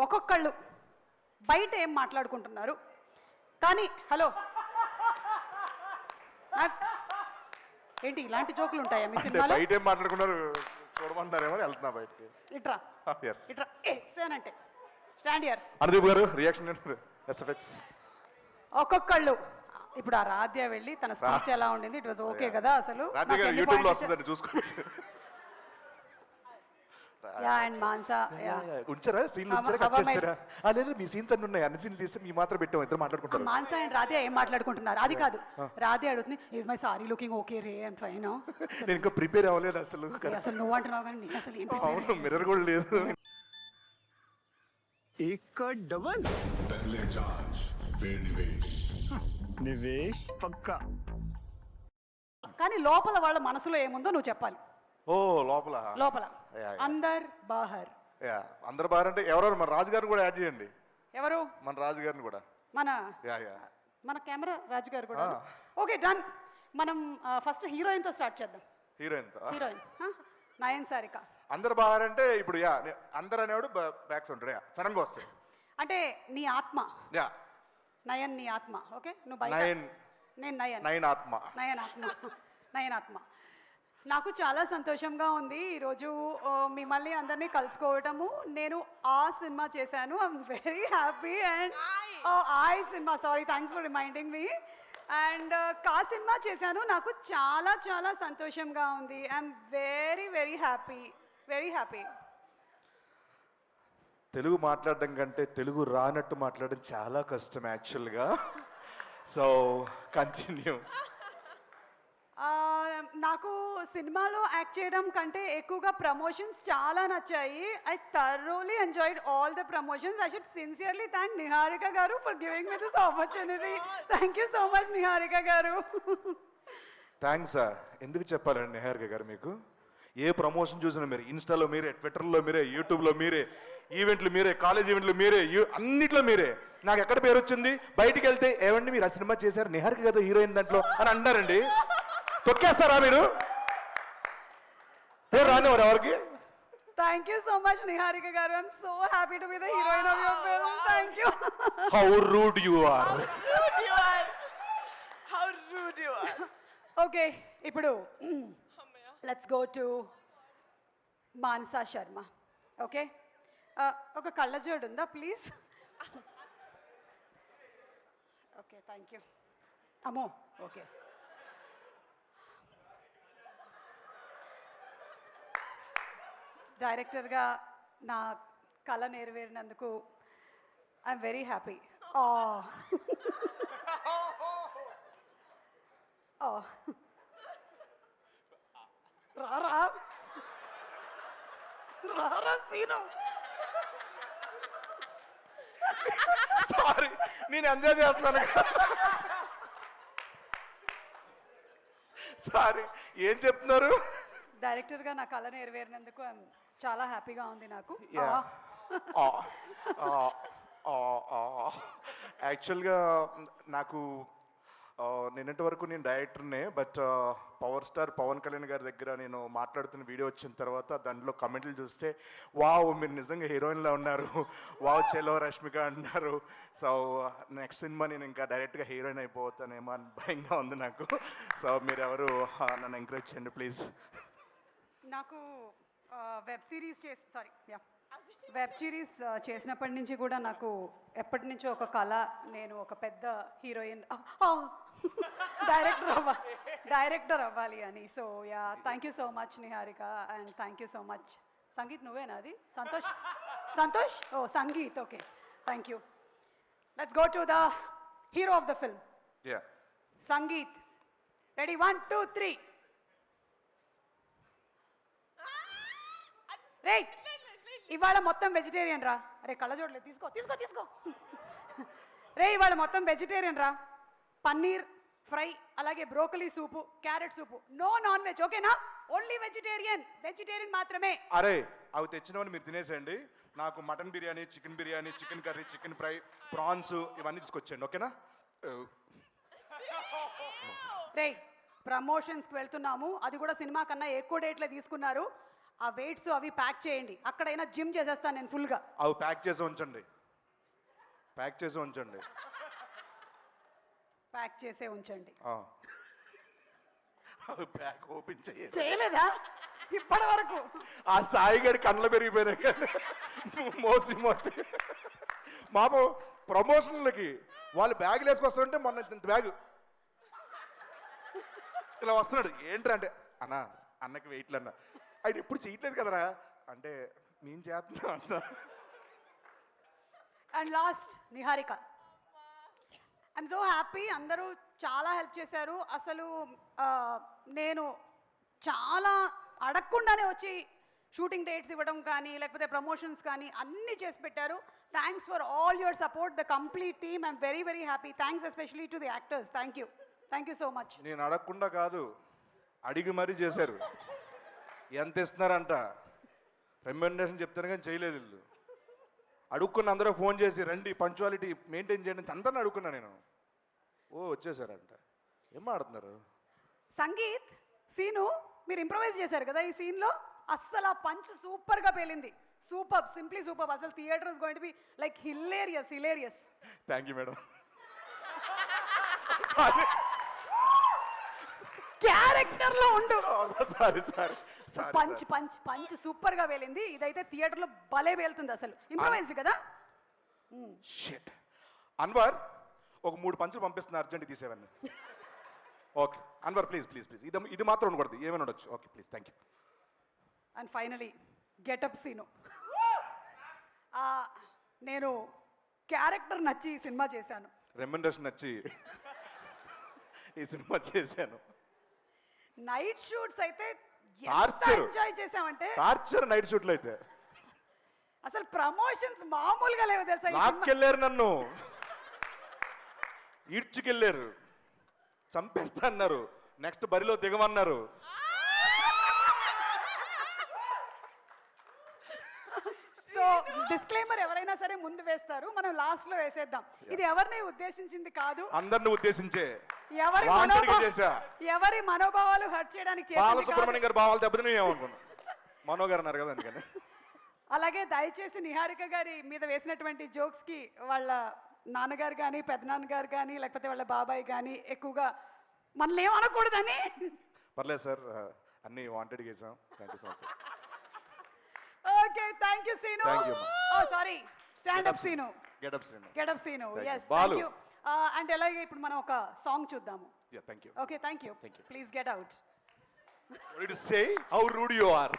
ఒక్కొక్కళ్ళు బయట ఏం మాట్లాడుకుంటున్నారు కానీ హలో ఏంటి ఇలాంటి జోకులు ఉంటాయా మీ సినిమాలో? బయట ఏం మాట్లాడుకున్నారు చూడమంటారేమో వెళ్తున్నా బయటికి. ఇట్రా ఇట్రా అంటే స్టాండ్ హియర్. అనుదీప్ గారు రియాక్షన్ ఎస్ఎఫ్ఎక్స్. ఒక్కొక్కళ్ళు ఇప్పుడు ఆ రాధ్య వెళ్ళి తన స్పీచ్ ఎలా ఉండింది, ఇట్ వాజ్ ఓకే కదా? అసలు రాధ్య గారు యూట్యూబ్ లో వస్తుందండి చూసుకోవచ్చు. అండ్ మాన్సా ఉంచారా సీన్లు ఉంచారా కట్ చేస్తారా? లేదు మీ సీన్స్ అన్ని ఉన్నాయి, అన్ని సీన్లు తీస్తే మీ మాత్రం పెట్టాం, ఇద్దరు మాట్లాడుకుంటారు. మాన్సా అండ్ రాధ్య ఏం మాట్లాడుకుంటున్నారు అది కాదు. రాధ్య అడుగుతుంది is my sorry looking okay ray and fine. నేను ఇంకా ప్రిపేర్ అవ్వలేదు అసలు. అసలు నువ్వు అంటున్నావు కానీ నేను అసలు ఏం అవును మిర్రర్ కూడా లేదు. डबल पहले जांच फिर निवेश निवेश पक्का. కానీ లోపల వాళ్ళ మనసులో ఏముందో నువ్వు చెప్పాలి. ఓ లోపల లోపల అందర్ బాహర్. అందరు బాగా అంటే ఎవరెవరు? మన రాజు గారిని కూడా యాడ్ చేయండి. ఎవరు? మన రాజు గారిని కూడా. మన కెమెరా రాజు గారు కూడా. Okay done. మనం ఫస్ట్ హీరోయిన్ తో స్టార్ట్ చేద్దాం. హీరోయిన్ నయన్ సారిక. అందరు బాగా అంటే ఇప్పుడు అందరు అనేవాడు బ్యాక్స్ ఉంటాడు సడన్ గా వస్తాయి అంటే నీ ఆత్మ. నయన్ నీ ఆత్మ. ఓకే నువ్వు బయట, నేను నయన్ ఆత్మ. నయన్ ఆత్మ. నాకు చాలా సంతోషంగా ఉంది ఈరోజు మిమ్మల్ని అందరినీ కలుసుకోవటము. నేను ఆ సినిమా చేశాను, I'm very happy. And I సినిమా, sorry thanks for reminding me. And కా సినిమా చేశాను, నాకు చాలా చాలా సంతోషంగా ఉంది. I'm very very happy, very happy. Telugu మాట్లాడడం కంటే తెలుగు రానట్టు మాట్లాడడం చాలా కష్టం యాక్చువల్గా. So continue. నాకు సినిమాలో యాక్ట్ చేయడం కంటే ఎక్కువగా ప్రమోషన్స్ చాలా నచ్చాయి. I thoroughly enjoyed all the promotions. I should sincerely thank Niharika garu for giving me this opportunity. Thank you so much Niharika గారు. థ్యాంక్స్. ఎందుకు చెప్పాలండి నిహారిక గారు, మీకు ఏ ప్రమోషన్ చూసినా మీరే, ఇన్స్టాలో మీరే, ట్విట్టర్లో మీరే, యూట్యూబ్లో మీరే, ఈవెంట్లు మీరే, కాలేజ్ ఈవెంట్లు మీరే, అన్నిట్లో మీరే. నాకు ఎక్కడ పేరు వచ్చింది, బయటికి వెళ్తే ఏమండి మీరు ఆ సినిమా చేశారు, నిహారిక కదా హీరోయిన్ దాంట్లో అని అంటారండి. తొక్కేస్తారా మీరు? పేరు రానివారు ఎవరికి? Thank you so much Niharika garu. I'm so happy to be the heroine of your film. Thank you. How rude you are. Okay ఇప్పుడు let's go to Manasa Sharma. Okay ఒక కళ్ళజోడు ఉందా ప్లీజ్? Okay thank you. అమ్మో ఓకే. డైరెక్టర్గా నా కళ నెరవేరినందుకు ఐఎమ్ వెరీ హ్యాపీ. రారా రారా సీను. సారీ నేను ఎంజాయ్ చేస్తున్నాను. సారీ ఏం చెప్తున్నారు? డైరెక్టర్గా నా కళ నెరవేరినందుకు చాలా హ్యాపీగా ఉంది నాకు. యాక్చువల్గా నాకు నిన్నటి వరకు నేను డైరెక్టర్నే, but power star Pawan Kalyan garu దగ్గర నేను మాట్లాడుతున్న వీడియో వచ్చిన తర్వాత దాంట్లో కమెంట్లు చూస్తే వావ్ మీరు నిజంగా హీరోయిన్లా ఉన్నారు, వావ్ చెలో రష్మిక అంటున్నారు. సో నెక్స్ట్ సినిమా నేను ఇంకా డైరెక్ట్గా హీరోయిన్ అయిపోతానేమో అని భయంగా ఉంది నాకు. సో మీరు ఎవరు నన్ను ఎంకరేజ్ చేయండి ప్లీజ్. నాకు వెబ్ సిరీస్ చేసినప్పటి నుంచి కూడా నాకు ఎప్పటి నుంచో ఒక కళ, నేను ఒక పెద్ద హీరోయిన్ డైరెక్టర్ అవ్వాలి అని. So ya thank you so much Niharika and thank you so much. Sangeet నువ్వేనా అది? Santosh oh Sangeet okay thank you. Let's go to the hero of the film Sangeet. Ready 1 2 3. రే ఇవాళ మొత్తం వెజిటేరియన్ రా. అరే కళ్ళజోడలే తీసుకో తీసుకో తీసుకో. రే ఇవాళ మొత్తం వెజిటేరియన్ రా. పన్నీర్ ఫ్రై, అలాగే బ్రోకలీ సూపు, క్యారెట్ సూపు, నో నాన్ వెజ్ ఓకేనా? ఓన్లీ వెజిటేరియన్ మాత్రమే. అరే అవి తెచ్చినవని మీరు తినేసేయండి. నాకు mutton biryani, chicken biryani, chicken curry, chicken fry, prawns ఇవన్నీ తీసుకొచ్చేయండి ఓకేనా? రే ప్రమోషన్స్కి వెళ్తున్నాము, అది కూడా సినిమా కన్నా ఎక్కువ డేట్లే తీసుకున్నారు. ఆ వెయిట్స్ అవి ప్యాక్ చేయండి, అక్కడైనా జిమ్ చేసేస్తాను నేను ఫుల్గా. అవి ప్యాక్ చేసి ఉంచండి, ప్యాక్ చేసి ఉంచండి. ప్యాక్ చేసే ఉంచండి. అవి ప్యాక్ ఓపెన్ చేయలేదా ఇప్పటి వరకు? ఆ సాయిగడి కళ్ళ పెరిగిపోయినాయి కానీ మోసి మోసి మాపు ప్రమోషన్లకి వాళ్ళు బ్యాగులు వేసుకొస్తారంటే మొన్న ఇంత బ్యాగ్ ఇలా వస్తున్నాడు. ఏంట్రా అంటే అన్నకి వెయిట్లు అన్న, ఆయన ఎప్పుడు చేయట్లేదు కదరా అంటే నేను చేస్తున్నా అంట. And last Niharika. I'm so happy, అందరూ చాలా హెల్ప్ చేశారు. అసలు నేను చాలా అడగకుండానే వచ్చి షూటింగ్ డేట్స్ ఇవ్వడం కానీ లేకపోతే ప్రమోషన్స్ కానీ అన్నీ చేసి పెట్టారు. Thanks for all your support, the complete team. I'm very very happy. Thanks especially to the actors. Thank you so much. నేను అడగకుండా కాదు, అడిగి మరీ చేశారు. ఎంత ఇస్తున్నారంట రెమ్యునరేషన్ చెప్తాను కానీ చేయలేదు వీళ్ళు. అడుక్కున్న అందరూ ఫోన్ చేసి రండి పంచువాలిటీ మెయింటైన్ చేయండి అందరిని అడుక్కున్నా నేను. వచ్చేసారంట. ఏం ఆడుతున్నారు? సంగీత్, సీను మీరు ఇంప్రవైజ్ చేశారు కదా ఈ సీన్లో, అస్సలు ఆ పంచ్ సూపర్గా పేలింది. Super, simply super. అసలు theatre is going to be like hilarious. Thank you madam. Character లో ఉండు. సారీ పంచ్ సూపర్ గా వేలింది. ఇదైతే థియేటర్ లో భలే వేలుతుంది. అసలు ఇంప్రవైజ్డ్ కదా. షిట్. అన్వర్ ఒక 3 పంచులు పంపిస్తున్నా, అర్జెంట్ తీసేవన్నీ. Okay Anwar please please please, ఇది మాత్రం ఉండకూడదు, ఏమైనా ఉండొచ్చు. Okay please, thank you. And finally getup Seenu. నేను క్యారెక్టర్ నచ్చి ఈ సినిమా చేశాను, రెమ్యునరేషన్ నచ్చి ఈ సినిమా చేశాను. నైట్ షూట్స్ అయితే టార్చర్ ఎంజాయ్ చేసామంటే టార్చర్. నైట్ షూట్లు అయితే అసలు ప్రమోషన్స్ మామూలుగా లేవు తెలుసా. లాక్కెళ్ళారు, నన్ను ఈడ్చుకెళ్ళారు, చంపేస్తా అన్నారు, నెక్స్ట్ బరిలో దిగమన్నారు. సో డిస్క్లైమర్ ఎవరైనా సరే ముందు వేస్తారు, మనం లాస్ట్ లో వేసేద్దాం. ఇది ఎవరిని ఉద్దేశించింది కాదు, అందరిని ఉద్దేశించే ఎవరి మనోభావాలు హర్ట్ చేయడానికి. బాలసుబ్రహ్మణ్యం గారు భావాలు దెబ్బతిని ఏమనుకున్నా, మనో గారు అన్నారు కదా అందుకని. అలాగే దయచేసి నిహారిక గారి మీద వేసినటువంటి జోక్స్ కి వాళ్ళ నాన్నగారు కానీ పెద్దనాన్నగారు కానీ లేకపోతే వాళ్ళ బాబాయ్ కానీ ఎక్కువగా మనల్ని ఏమనకూడదని. పర్లేదు సార్, అన్ని వాంటెడ్ చేసాం. Thank you so much. Okay thank you Seenu. Sorry stand up Seenu. Get up Seenu. yes thank you. And అలాగే ఇప్పుడు మనం ఒక సాంగ్ చూద్దాము. Thank you. Okay thank you. Please get out. What did you say? How rude you are.